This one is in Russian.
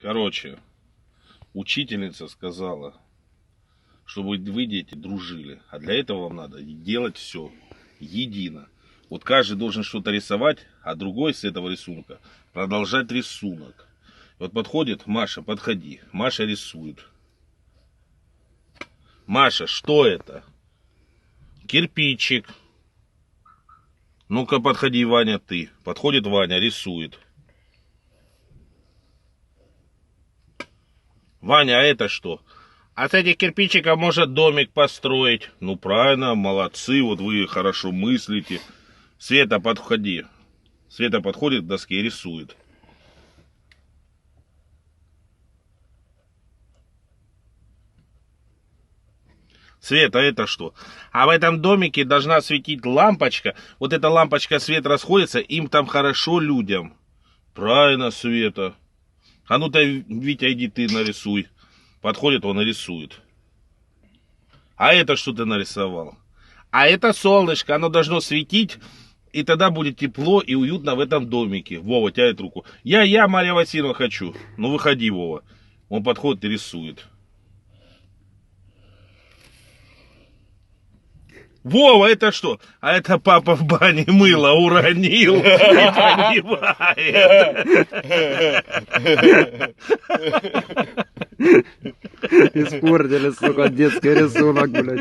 Короче, учительница сказала, чтобы вы, дети, дружили. А для этого вам надо делать все едино. Вот каждый должен что-то рисовать, а другой с этого рисунка продолжать рисунок. Вот подходит Маша, подходи. Маша рисует. Маша, что это? Кирпичик. Ну-ка, подходи, Ваня, ты. Подходит Ваня, рисует. Ваня, а это что? А с этих кирпичиков может домик построить. Ну, правильно, молодцы, вот вы хорошо мыслите. Света, подходи. Света подходит к доске и рисует. Света, это что? А в этом домике должна светить лампочка. Вот эта лампочка, свет расходится, им там хорошо людям. Правильно, Света. А ну-то, Витя, иди ты нарисуй. Подходит, он и рисует. А это что ты нарисовал? А это солнышко, оно должно светить, и тогда будет тепло и уютно в этом домике. Вова тянет руку. Я, Марья Васильевна, хочу. Ну, выходи, Вова. Он подходит и рисует. Вова, это что? А это папа в бане мыло уронил и понимает. Испортили, сука, детский рисунок, блядь.